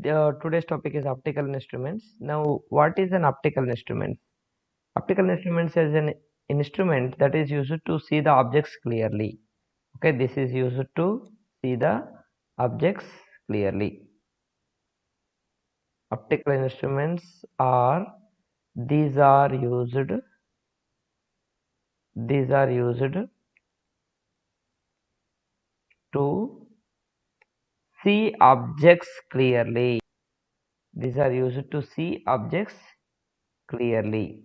Today's topic is optical instruments. Now, what is an optical instrument? Optical instruments is an instrument that is used to see the objects clearly. Okay, this is used to see the objects clearly. Optical instruments are these are used these are used to see objects clearly. These are used to see objects clearly.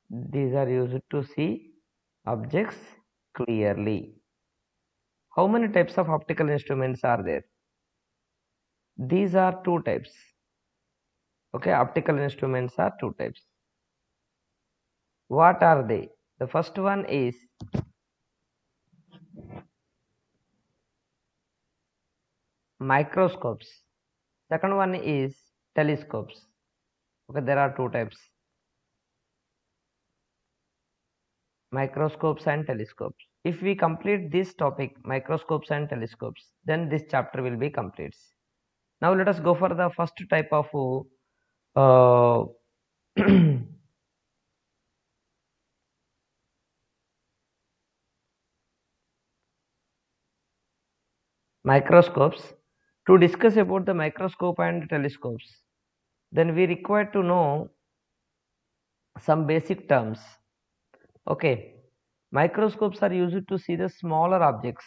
These are used to see objects clearly. How many types of optical instruments are there? These are two types. Okay, optical instruments are two types. What are they? The first one is microscopes. Second one is telescopes. Okay, there are two types. Microscopes and telescopes. If we complete this topic, microscopes and telescopes, then this chapter will be complete. Now let us go for the first type of uh, microscopes. To discuss about the microscope and telescopes, then we require to know some basic terms. Okay, microscopes are used to see the smaller objects.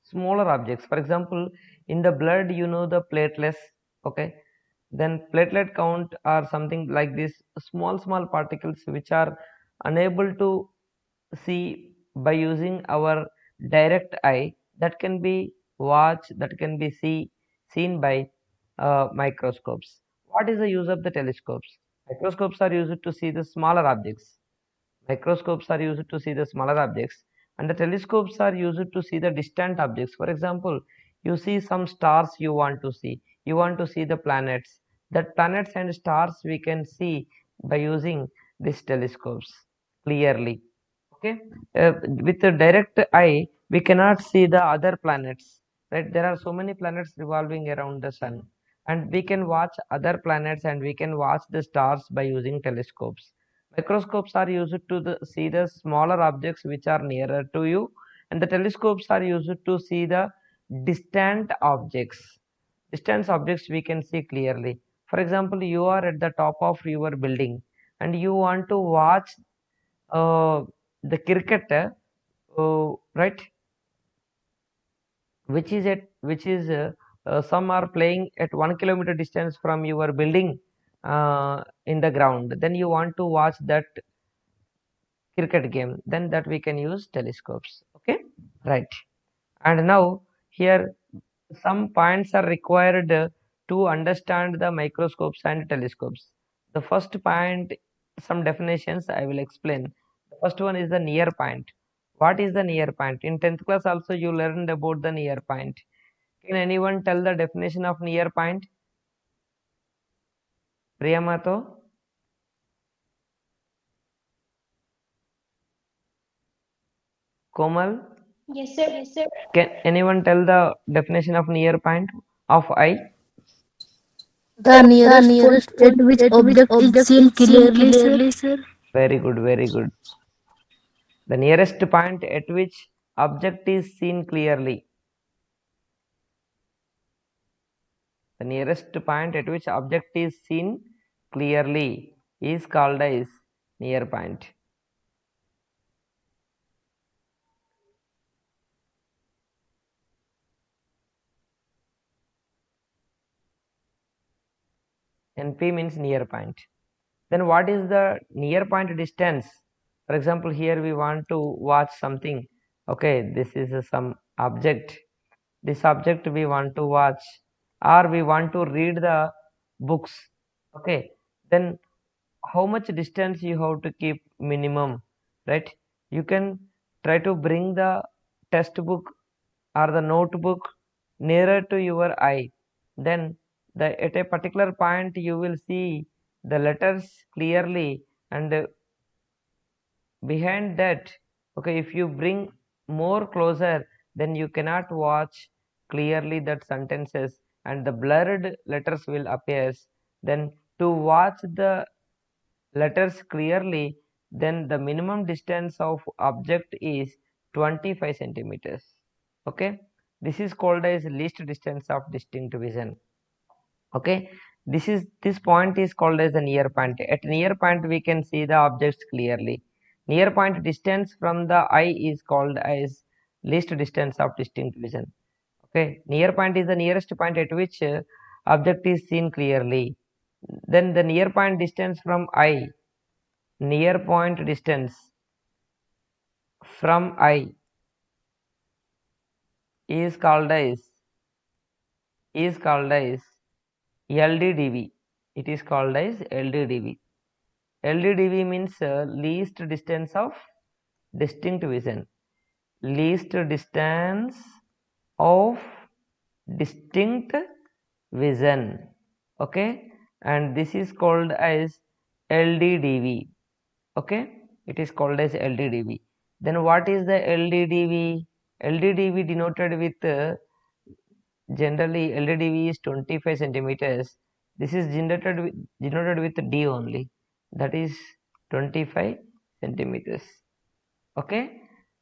Smaller objects, for example, in the blood, you know the platelets. Okay, then platelet count are something like this, small particles which are unable to see by using our direct eye, that can be watched, that can be seen by microscopes. What is the use of the telescopes? Microscopes are used to see the smaller objects. Microscopes are used to see the smaller objects, and the telescopes are used to see the distant objects. For example, you see some stars, you want to see the planets. That planets and stars we can see by using these telescopes clearly. Okay, with the direct eye we cannot see the other planets, right? There are so many planets revolving around the sun, and we can watch other planets and we can watch the stars by using telescopes. Microscopes are used to see the smaller objects which are nearer to you, and the telescopes are used to see the distant objects. Distant objects we can see clearly. For example, you are at the top of your building and you want to watch uh, the cricket, right, which is some are playing at 1 kilometer distance from your building in the ground, then you want to watch that cricket game, then that we can use telescopes. Okay, right. And now here some points are required to understand the microscopes and telescopes. The first point, some definitions I will explain. The first one is the near point. What is the near point? In 10th class also you learned about the near point. Can anyone tell the definition of near point? Priyamato, Komal, Yes, sir. Yes, sir. can anyone tell the definition of near point of eye? The The nearest point nearest at point which at which object is object seen is seen clearly, sir. clearly, sir. Very good, very good. The nearest point at which object is seen clearly. The nearest point at which object is seen clearly is called as near point. NP means near point. Then what is the near point distance? For example, here we want to watch something. Okay, this is some object. This object we want to watch, or we want to read the books. Okay, then how much distance you have to keep minimum, right? You can try to bring the textbook or the notebook nearer to your eye, then at a particular point you will see the letters clearly, and behind that, okay, if you bring more closer, then you cannot watch clearly that sentences and the blurred letters will appear. Then to watch the letters clearly, then the minimum distance of object is 25 centimeters. Okay, this is called as least distance of distinct vision. Okay, this point is called as the near point. At near point we can see the objects clearly. Near point distance from the eye is called as least distance of distinct vision. Okay, near point is the nearest point at which object is seen clearly. Then the near point distance from eye, near point distance from eye is called as LDDV. It is called as LDDV. LDDV means least distance of distinct vision. Least distance of distinct vision. Okay, and this is called as LDDV. Okay, it is called as LDDV. Then what is the LDDV? LDDV denoted with generally LDDV is 25 centimeters. This is denoted with D only, that is 25 centimeters. Okay,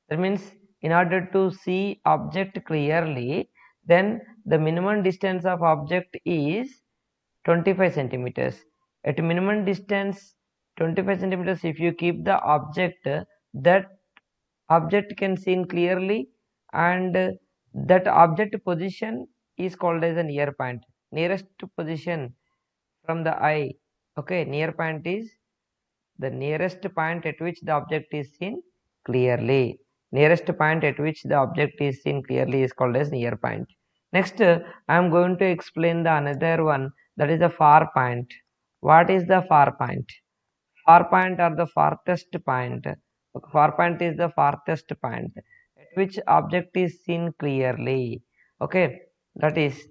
that means in order to see object clearly, then the minimum distance of object is 25 centimeters. At minimum distance 25 centimeters, if you keep the object, that object can seen clearly, and that object position is called as a near point. Nearest position from the eye. Okay, near point is the nearest point at which the object is seen clearly. Nearest point at which the object is seen clearly is called as near point. Next, I am going to explain the another one, that is the far point. What is the far point? Far point or the farthest point. Far point is the farthest point at which object is seen clearly. Okay, that is,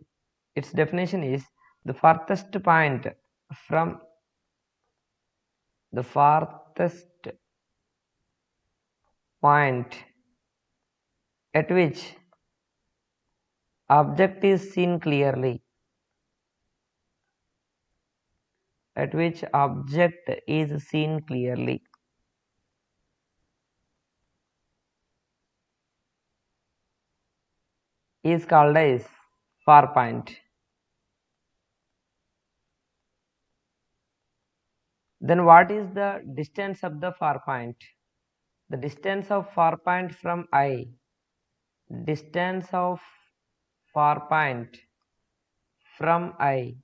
its definition is the farthest point from the farthest point at which object is seen clearly. At which object is seen clearly. Is called as far point. Then what is the distance of the far point? The distance of far point from eye. Distance of far point from eye.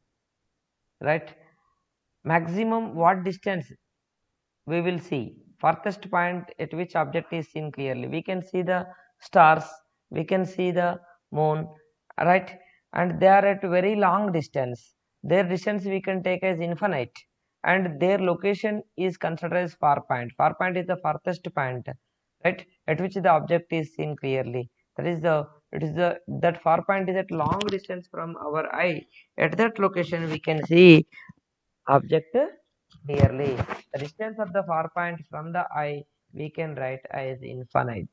Right? Maximum what distance we will see? Farthest point at which object is seen clearly. We can see the stars. We can see the moon. Right? And they are at very long distance. Their distance we can take as infinite, and their location is considered as far point. Far point is the farthest point, right, at which the object is seen clearly. That far point is at long distance from our eye. At that location we can see object clearly. The distance of the far point from the eye we can write as infinite.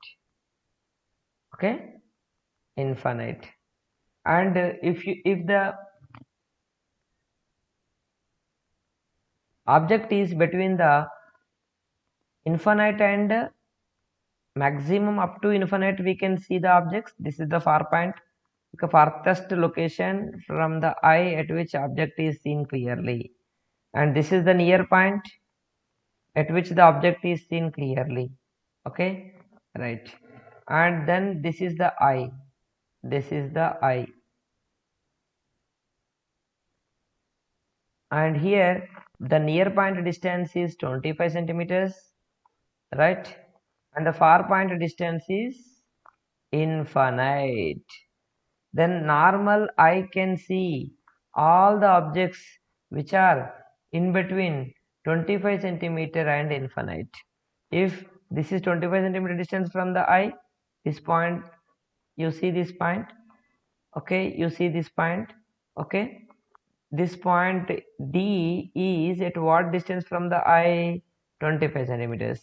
Okay, infinite. And if the object is between the infinite and maximum up to infinite, we can see the objects. This is the far point, the farthest location from the eye at which object is seen clearly, and this is the near point at which the object is seen clearly. Okay, right. And then this is the eye. This is the eye, and here the near point distance is 25 centimeters, right, and the far point distance is infinite. Then normal eye can see all the objects which are in between 25 centimeter and infinite. If this is 25 centimeter distance from the eye, this point, you see this point, okay, you see this point, okay, this point D is at what distance from the eye? 25 centimeters.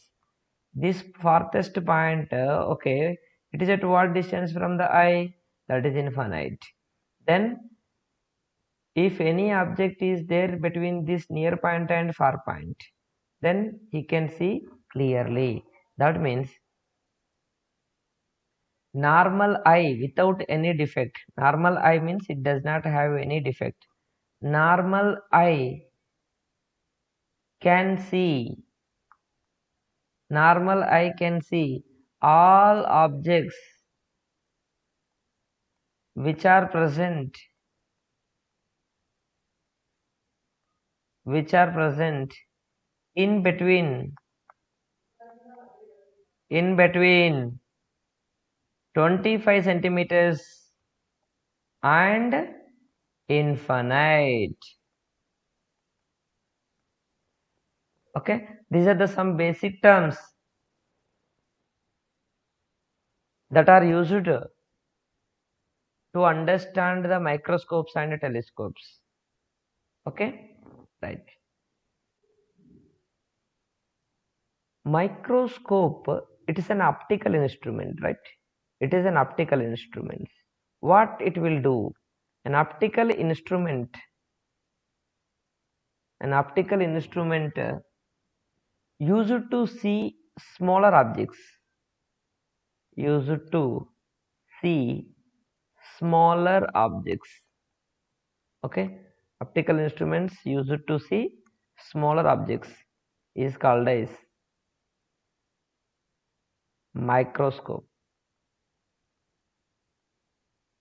This farthest point, okay, It is at what distance from the eye? That is infinite. Then if any object is there between this near point and far point, then he can see clearly. That means normal eye without any defect. Normal eye means it does not have any defect. Normal eye can see, normal eye can see all objects which are present in between 25 centimeters and infinite. Okay, these are the some basic terms that are used to understand the microscopes and telescopes. Okay, right. Microscope, it is an optical instrument, right? It is an optical instrument. What it will do? An optical instrument used to see smaller objects, used to see smaller objects. Okay, optical instruments used to see smaller objects is called as microscope.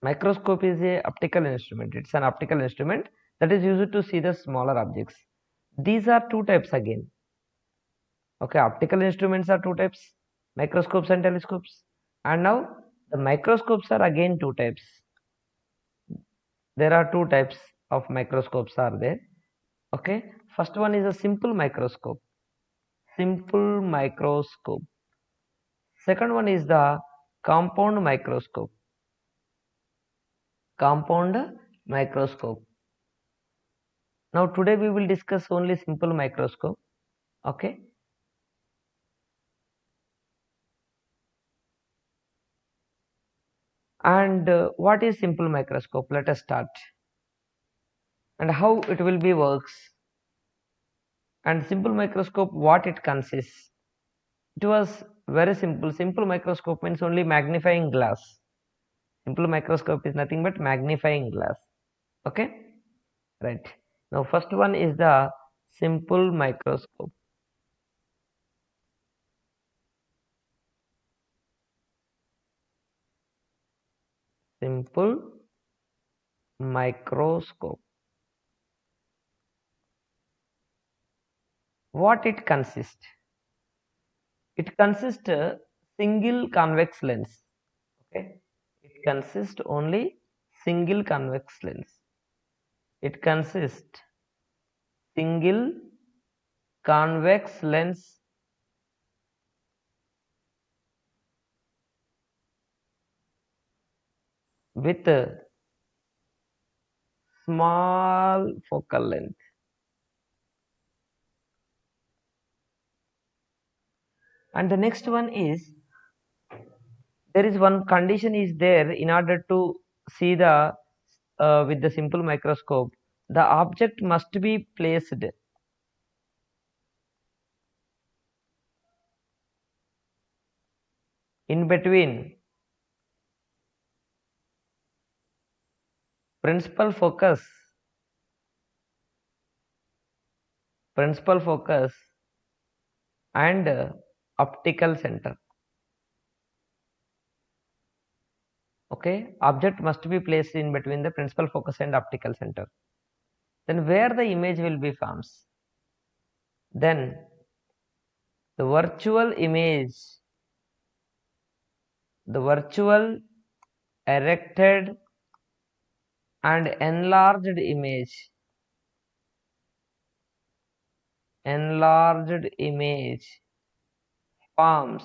Microscope is a optical instrument. It's an optical instrument that is used to see the smaller objects. These are two types again. Okay, optical instruments are two types, microscopes and telescopes. And now the microscopes are again two types. There are two types of microscopes are there. Okay, first one is a simple microscope. Simple microscope. Second one is the compound microscope. Compound microscope. Now today we will discuss only simple microscope. Okay. And what is simple microscope? Let us start. And how it will be works. And simple microscope, what it consists. It was very simple. Simple microscope means only magnifying glass. Simple microscope is nothing but magnifying glass. Okay, right. Now first one is the simple microscope. Simple microscope. What it consists? It consists a single convex lens. Okay, it consists only single convex lens. It consists single convex lens with a small focal length. And the next one is, there is one condition is there in order to see the with the simple microscope, the object must be placed in between principal focus and optical center. Okay, object must be placed in between the principal focus and optical center. Then where the image will be forms? Then the virtual image, the virtual erected and enlarged image forms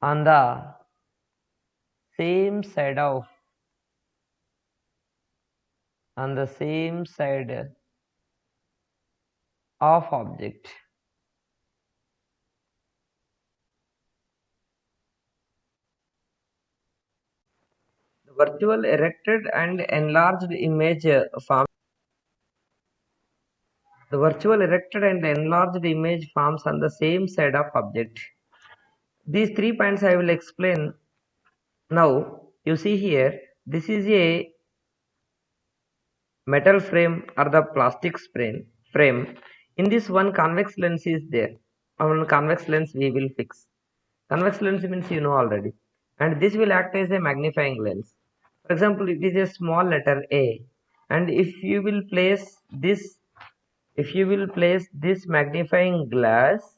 on the same side of object. Virtual erected and enlarged image forms. The virtual erected and enlarged image forms on the same side of object. These 3 points I will explain now. You see here, this is a metal frame or the plastic frame. In this, one convex lens is there. On convex lens we will fix. Convex lens means you know already. And this will act as a magnifying lens. For example, it is a small letter A. And if you will place this magnifying glass,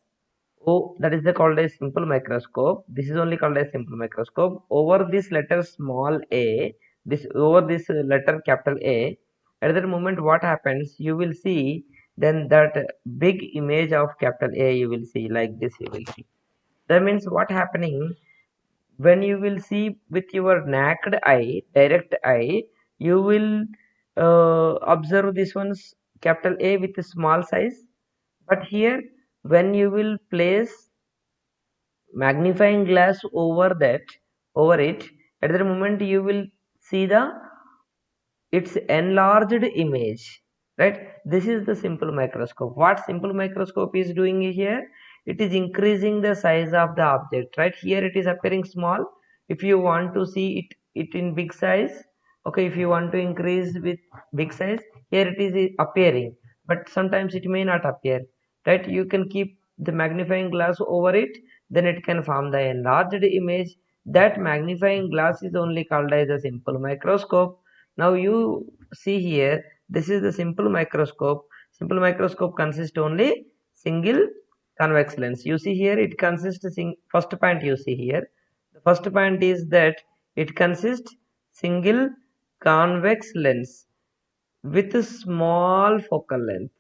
oh, that is the called a simple microscope. This is only called a simple microscope. Over this letter small a, this over this letter capital A, at that moment what happens? You will see then that big image of capital A. You will see like this. You will see. That means what happening when you will see with your naked eye, direct eye, you will observe this one's capital A with a small size. But here, when you will place magnifying glass over it, at the moment you will see the its enlarged image, right? This is the simple microscope. What simple microscope is doing here? It is increasing the size of the object, right? Here it is appearing small. If you want to see it in big size, okay, if you want to increase with big size, here it is appearing, but sometimes it may not appear, right? You can keep the magnifying glass over it, then it can form the enlarged image. That magnifying glass is only called as a simple microscope. Now you see here, this is the simple microscope. Simple microscope consists only single convex lens. You see here it consists first point you see here. The first point is that it consists single convex lens with a small focal length.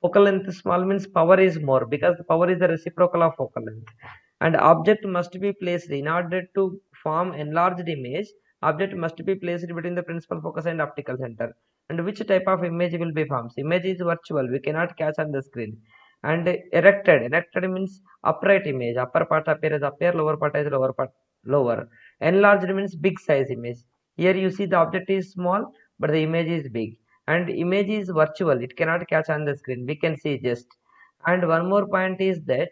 Focal length small means power is more because the power is the reciprocal of focal length. And object must be placed in order to form enlarged image. Object must be placed between the principal focus and optical center. And which type of image will be formed? Image is virtual. We cannot catch on the screen. And erected. Erected means upright image. Upper part appears upper, lower part is lower part lower. Enlarged means big size image. Here you see the object is small, but the image is big. And image is virtual. It cannot catch on the screen. We can see just. And one more point is that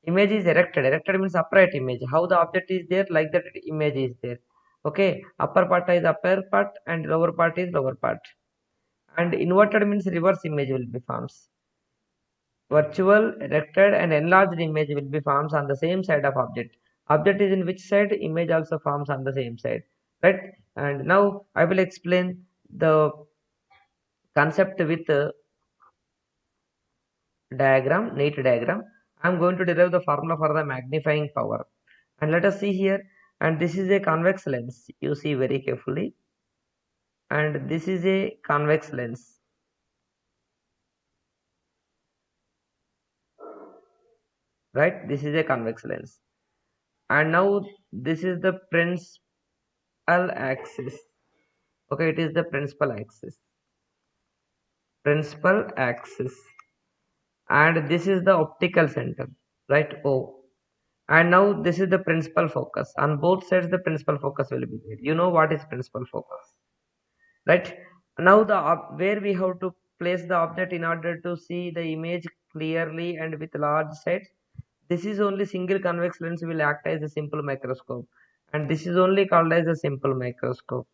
image is erected. Erected means upright image. How the object is there, like that image is there. Okay, upper part is upper part and lower part is lower part. And inverted means reverse image will be forms. Virtual, erected and enlarged image will be forms on the same side of object. Object is in which side, image also forms on the same side, right? And now I will explain the concept with neat diagram. I am going to derive the formula for the magnifying power. And let us see here. And this is a convex lens. You see very carefully. And this is a convex lens. Right? This is a convex lens. And now this is the principal axis. Okay, it is the principal axis. Principal axis. And this is the optical center. Right? O. And now this is the principal focus. On both sides the principal focus will be there. You know what is principal focus, right? Now the where we have to place the object in order to see the image clearly and with large size. This is only single convex lens will act as a simple microscope, and this is only called as a simple microscope.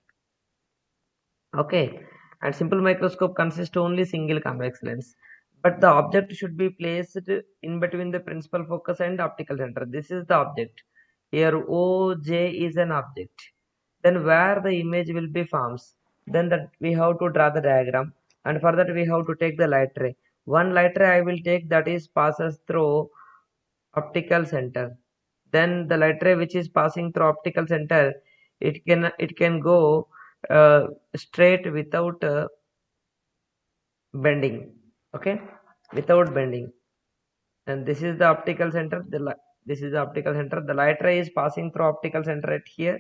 Okay, and simple microscope consists only single convex lens, but the object should be placed in between the principal focus and optical center. This is the object. Here OJ is an object. Then where the image will be forms, then that we have to draw the diagram, and for that we have to take the light ray. One light ray I will take, that is passes through optical center. Then the light ray which is passing through optical center, it can go straight without bending. Okay, without bending. And this is the optical center. This is the optical center. The light ray is passing through optical center right here,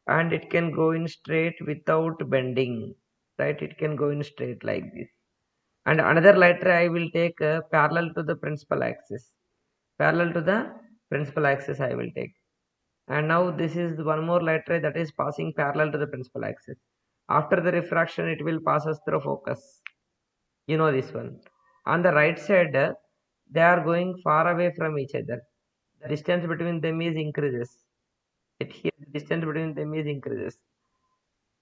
and it can go in straight without bending, right? It can go in straight like this. And another light ray I will take parallel to the principal axis. Parallel to the principal axis I will take. and now this is one more light ray that is passing parallel to the principal axis. After the refraction, it will pass us through focus. You know this one. On the right side, they are going far away from each other. The distance between them is increases. It here the distance between them is increases.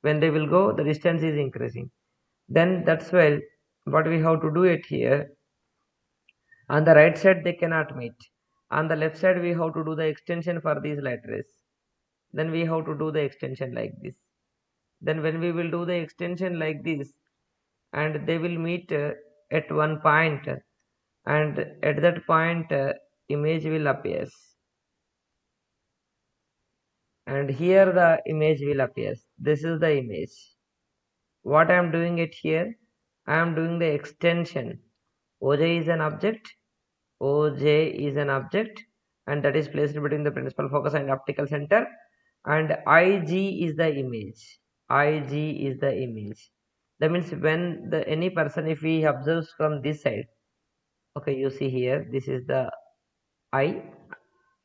When they will go, the distance is increasing. Then that's why what we have to do it here. On the right side, they cannot meet. On the left side, we have to do the extension for these light rays. Then we have to do the extension like this. Then when we will do the extension like this, and they will meet at one point, and at that point image will appear, and here the image will appear. This is the image. What I am doing it here, I am doing the extension. OJ is an object, OJ is an object, and that is placed between the principal focus and optical center, and IG is the image. IG is the image. That means when the any person, if he observes from this side, okay, you see here, this is the I.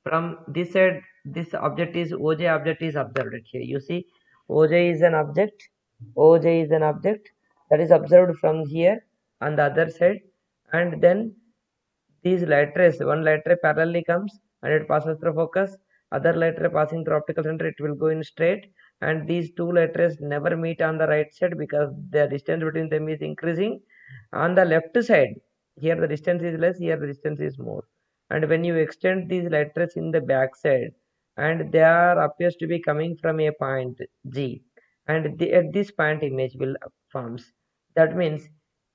From this side, this object is OJ object is observed here. You see, OJ is an object. OJ is an object that is observed from here on the other side, and then these light rays, one light ray parallelly comes and it passes through focus, other light ray passing through optical center, it will go in straight, and these two light rays never meet on the right side because the distance between them is increasing. On the left side, here the distance is less, here the distance is more. And when you extend these light rays in the back side, and they are appears to be coming from a point G, and at this point image will forms. That means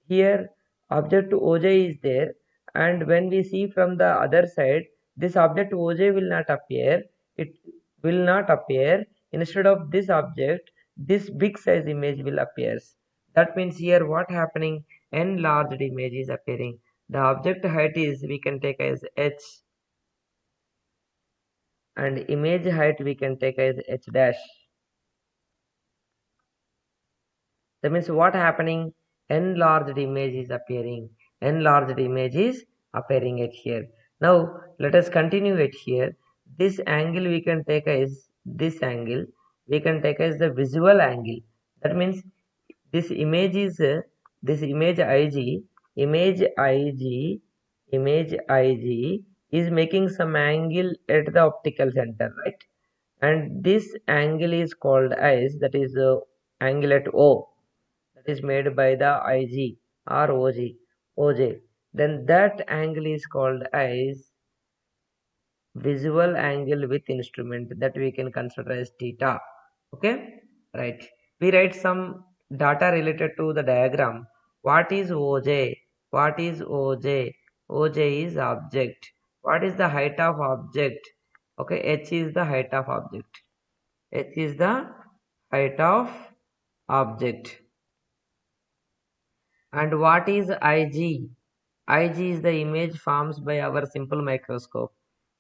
here object OJ is there, and when we see from the other side, this object OJ will not appear. It will not appear. Instead of this object, this big size image will appear. That means here what happening? Enlarged image is appearing. The object height is we can take as h, and image height we can take as h dash. That means what happening? Enlarged image is appearing. Enlarged image is appearing at here. Now let us continue it here. This angle we can take as this angle. We can take as the visual angle. That means this image is this image IG, image IG, image IG is making some angle at the optical center, right? And this angle is called as, that is angle at O, that is made by the IG or OJ. Then that angle is called as visual angle with instrument, that we can consider as theta. Okay, right. We write some data related to the diagram. What is OJ? What is OJ? OJ is object. What is the height of object? Okay, H is the height of object. H is the height of object. And what is IG? IG is the image formed by our simple microscope.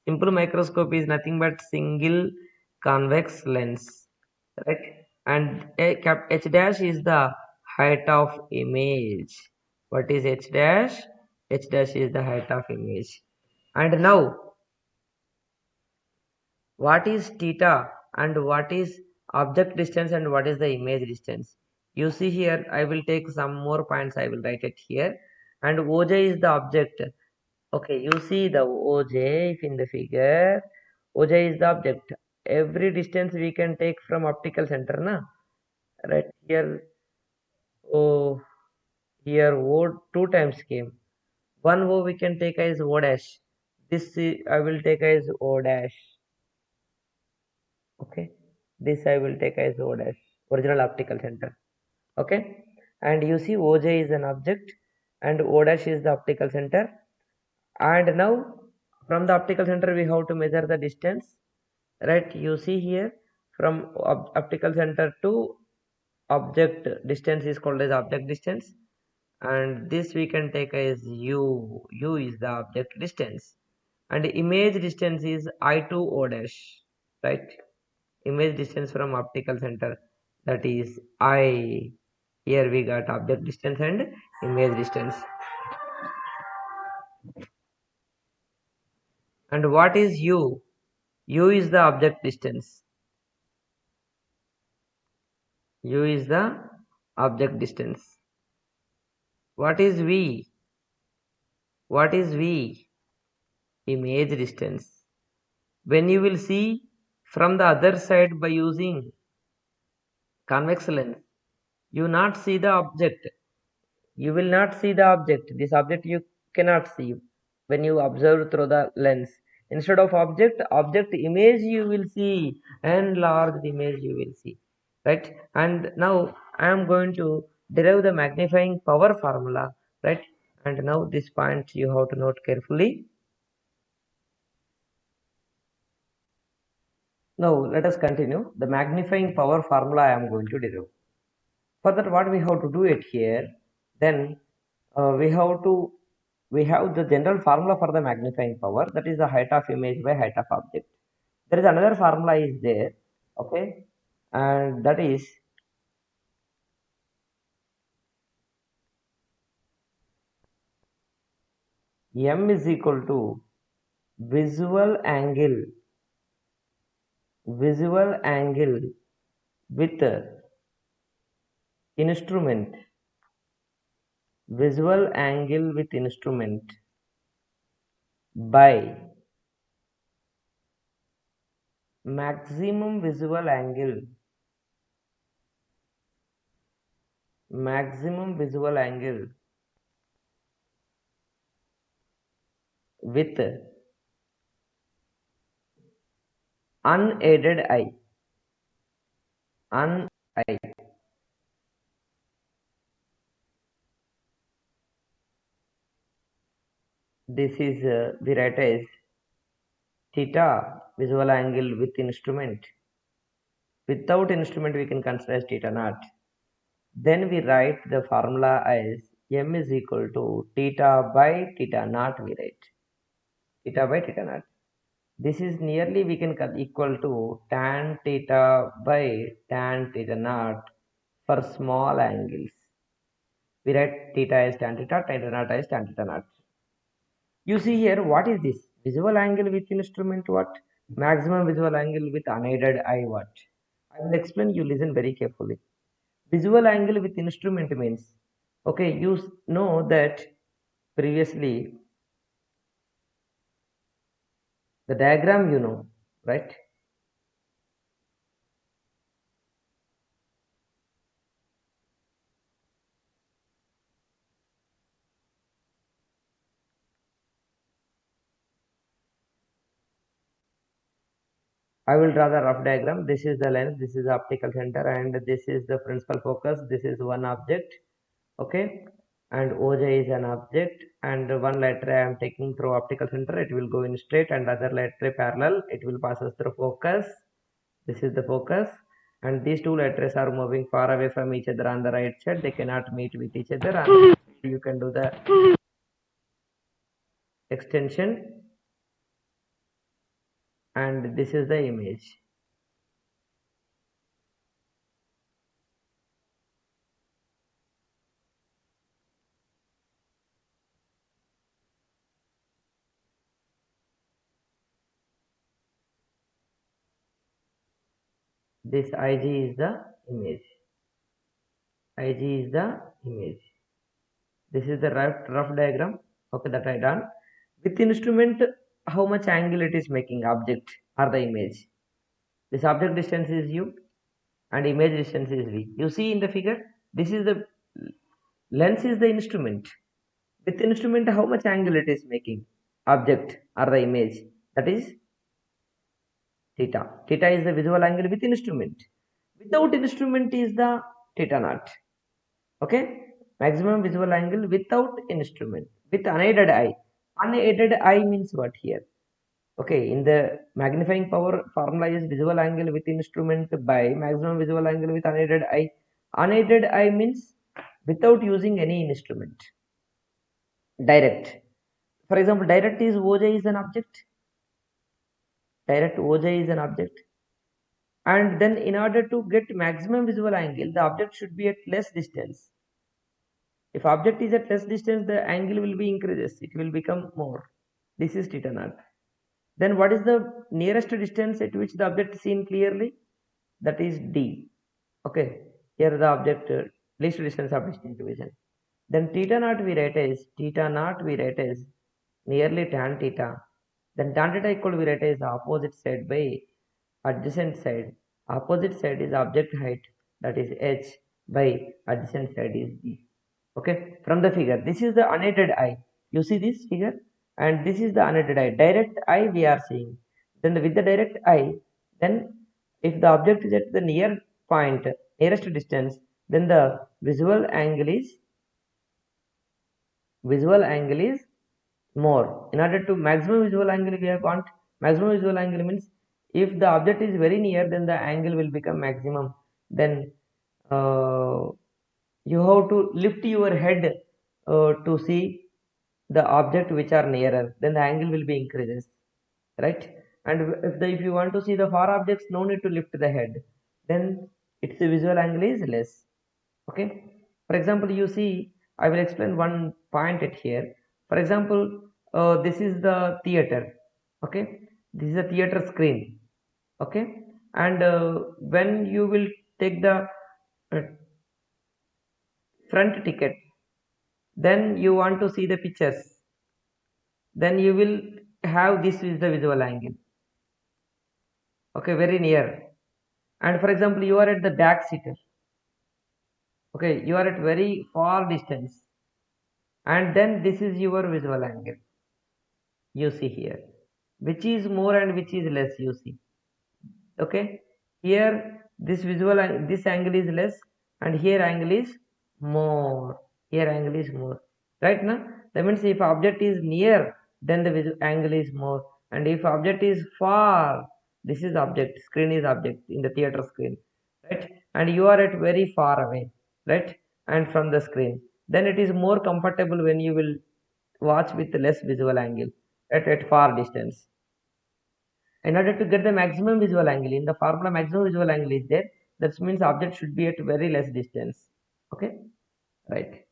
Simple microscope is nothing but single convex lens, right? And H dash is the height of image. What is H dash? H dash is the height of image. And now, what is theta and what is object distance and what is the image distance? You see here, I will take some more points, I will write it here. And OJ is the object. Okay, you see the OJ in the figure. OJ is the object. Every distance we can take from optical center, na? Right here, oh, here O two times came. One O we can take as O dash. This I will take as O dash. Okay, this I will take as O dash, original optical center. Okay, and you see OJ is an object and O dash is the optical center. And now from the optical center we have to measure the distance, right? You see here, from optical center to object distance is called as object distance, and this we can take as U is the object distance, and image distance is I to O dash, right? Image distance from optical center, that is I. Here we got object distance and image distance. And what is U? U is the object distance. U is the object distance. What is V? What is V? Image distance. When you will see from the other side by using convex lens, you not see the object. You will not see the object. This object you cannot see when you observe through the lens. Instead of object image you will see, enlarged image you will see, right? And now I am going to derive the magnifying power formula, right? And now this point you have to note carefully. Now let us continue. The magnifying power formula I am going to derive. For that, what we have to do it here, then we have the general formula for the magnifying power, that is the height of image by height of object. There is another formula is there, okay, and that is M is equal to visual angle with instrument, visual angle with instrument by maximum visual angle with unaided eye. This is we write as theta visual angle with instrument. Without instrument we can consider as theta naught. Then we write the formula as M is equal to theta by theta naught. We write theta by theta naught. This is nearly we can equal to tan theta by tan theta naught for small angles. We write theta as tan theta naught as tan theta naught. You see here, what is this? Visual angle with instrument what? Maximum visual angle with unaided eye what? I will explain, you listen very carefully. Visual angle with instrument means, okay, you know that previously the diagram you know, right? I will draw the rough diagram. This is the lens, this is the optical center, and this is the principal focus. This is one object, okay, and OJ is an object, and one light ray I am taking through optical center. It will go in straight, and other light ray parallel. It will pass us through focus. This is the focus, and these two light rays are moving far away from each other on the right side. They cannot meet with each other. And you can do the extension, and this is the image. This IG is the image. IG is the image. This is the rough diagram, okay, that I done. With instrument, how much angle it is making, object or the image. This object distance is U and image distance is V. You see in the figure, this is the lens is the instrument. With instrument, how much angle it is making, object or the image, that is theta. Theta is the visual angle with instrument. Without instrument is the theta naught. Okay, maximum visual angle without instrument with unaided eye. Unaided eye means what here? Okay, in the magnifying power formula is visual angle with instrument by maximum visual angle with unaided eye. Unaided eye means without using any instrument. Direct. For example, direct is OJ is an object. Direct OJ is an object. And then in order to get maximum visual angle, the object should be at less distance. If object is at less distance, the angle will be increases. It will become more. This is theta naught. Then what is the nearest distance at which the object is seen clearly? That is D. Okay, here the object least distance of distinct vision. Then theta naught we write as nearly tan theta. Then tan theta equal we write as opposite side by adjacent side. Opposite side is object height, that is h, by adjacent side is d. Okay, from the figure, this is the unaided eye. You see this figure, and this is the unaided eye. Direct eye we are seeing. Then with the direct eye, then if the object is at the near point, nearest distance, then the visual angle is more. In order to maximum visual angle, we have want maximum visual angle means if the object is very near, then the angle will become maximum. Then you have to lift your head to see the object which are nearer. Then the angle will be increases, right? And if you want to see the far objects, no need to lift the head. Then its visual angle is less. Okay. For example, you see, I will explain one point at here. For example, this is the theater. Okay, this is a theater screen. Okay, and when you will take the uh, front ticket, then you want to see the pictures, then you will have this is the visual angle. Okay, very near. And for example, you are at the back seater. Okay, you are at very far distance, and then this is your visual angle. You see here, which is more and which is less, you see. Okay, here this angle is less, and here angle is more. Here angle is more, right? Now that means if object is near, then the angle is more, and if object is far, this is object, screen is object in the theater screen, right? And you are at very far away, right? And from the screen, then it is more comfortable when you will watch with less visual angle at far distance. In order to get the maximum visual angle, in the formula maximum visual angle is there, that means object should be at very less distance. Okay, right?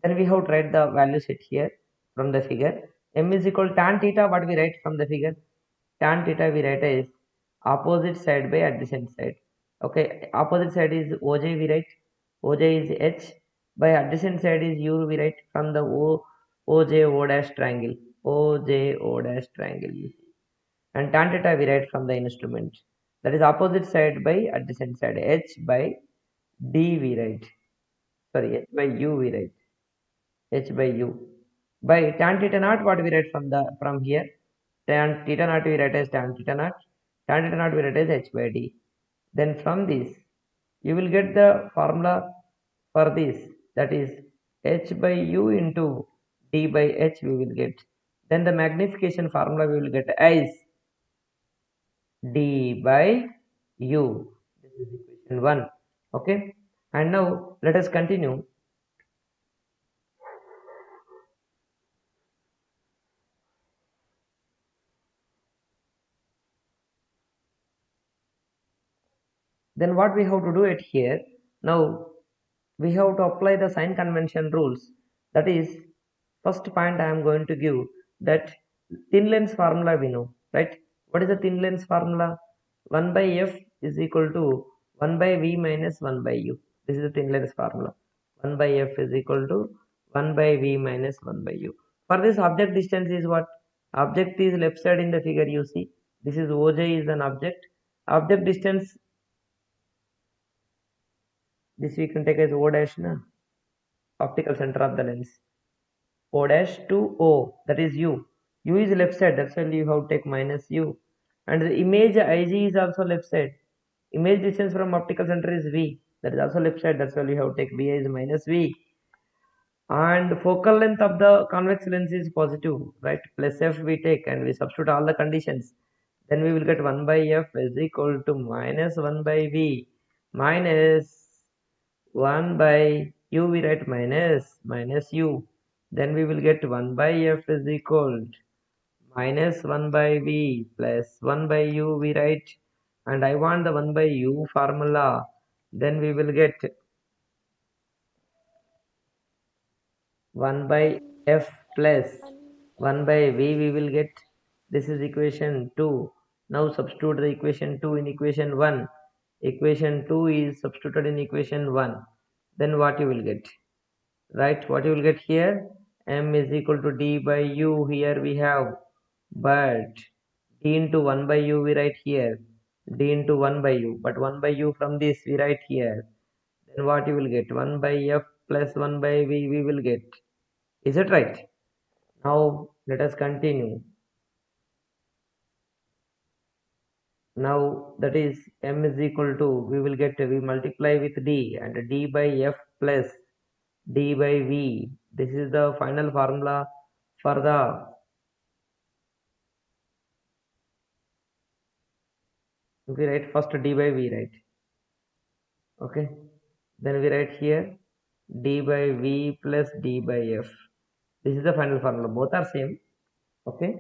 Then we have tried the value set here from the figure. M is equal tan theta, what we write from the figure? Tan theta we write as opposite side by adjacent side. Okay, opposite side is oj, we write oj is h, by adjacent side is u, we write from the oj o dash triangle, oj o dash triangle, and tan theta we write from the instrument, that is opposite side by adjacent side, h by d we write, sorry, h by u we write, h by u, by tan theta naught, what we write from here, tan theta naught we write as tan theta naught, tan theta naught we write as h by d. Then from this you will get the formula for this, that is h by u into d by h we will get. Then the magnification formula we will get as d by u. This is equation 1. Okay, and now let us continue. Then what we have to do it here, now we have to apply the sign convention rules. That is, first point I am going to give, that thin lens formula we know, right? What is the thin lens formula? 1 by f is equal to 1 by v minus 1 by u. This is the thin lens formula. 1 by f is equal to 1 by v minus 1 by u. For this, object distance is what? Object is left side in the figure, you see. This is oj is an object. Object distance, this we can take as o dash, na? Optical center of the lens. O dash to O, that is U. U is left side, that's why you have to take minus U. And the image Ig is also left side. Image distance from optical center is V, that is also left side, that's why you have to take V is minus V. And focal length of the convex lens is positive, right? Plus F we take, and we substitute all the conditions. Then we will get 1 by F is equal to minus 1 by V minus 1 by U, we write minus U. Then we will get 1 by f is equal to minus 1 by v plus 1 by u, we write, and I want the 1 by u formula. Then we will get 1 by f plus 1 by v we will get. This is equation 2. Now substitute the equation 2 in equation 1. Equation 2 is substituted in equation 1. Then what you will get? Right, what you will get here? M is equal to d by u. Here we have, but d into 1 by u we write here. D into 1 by u. But 1 by u from this we write here. Then what you will get? 1 by f plus 1 by v we will get. Is it right? Now let us continue. Now that is m is equal to, we will get, we multiply with d, and d by f plus d by v. This is the final formula for the, we write first d by v, right? Okay, then we write here d by v plus d by f. This is the final formula, both are same. Okay,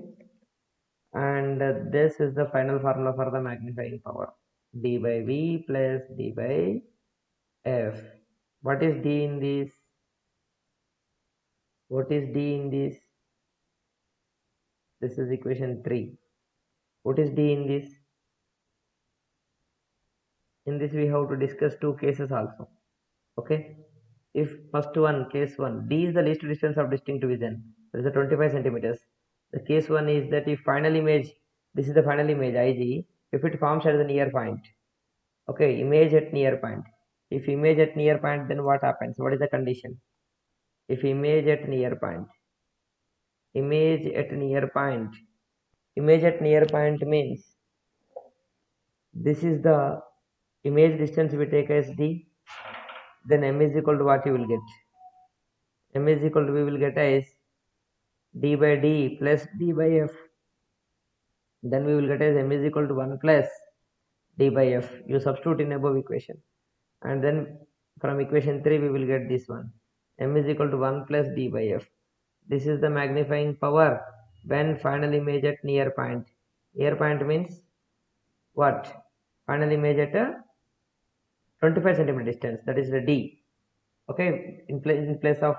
and this is the final formula for the magnifying power, d by v plus d by f. What is d in this? What is d in this? This is equation 3. What is d in this? In this we have to discuss two cases also. Okay, if first one, case 1, d is the least distance of distinct division, that is the 25 centimeters. The case 1 is that if final image, this is the final image ig, if it forms at the near point. Okay, image at near point. If image at near point, then what happens? What is the condition? If image at near point, image at near point, image at near point means this is the image distance we take as d, then m is equal to what you will get? M is equal to, we will get as d by d plus d by f. Then we will get as m is equal to 1 plus d by f. You substitute in above equation, and then from equation 3 we will get this one, m is equal to 1 plus d by f. This is the magnifying power when final image at near point. Near point means what? Final image at a 25 centimeter distance, that is the d. Okay, in place of,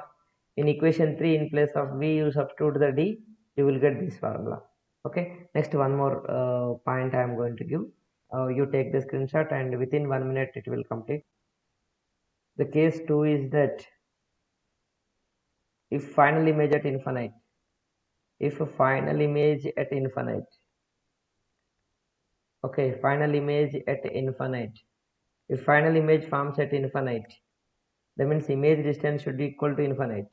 in equation 3, in place of v you substitute the d, you will get this formula. Okay, next one more point I am going to give. You take the screenshot and within 1 minute it will complete. The case 2 is that if final image at infinite, if a final image at infinite, okay, final image at infinite, if final image forms at infinite, that means image distance should be equal to infinite.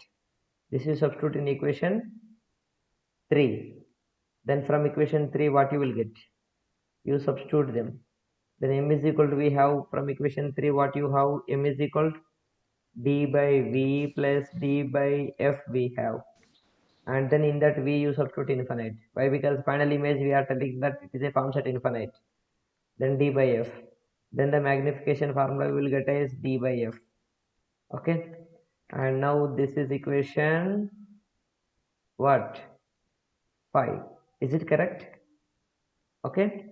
This is substitute in equation 3. Then from equation 3 what you will get? You substitute them. Then m is equal to, we have from equation 3 what you have, m is equal to d by v plus d by f we have, and then in that v you substitute infinite. Why? Because final image we are telling that it is a form set infinite. Then d by f, then the magnification formula we will get as d by f. Okay, and now this is equation what? 5. Is it correct? Okay,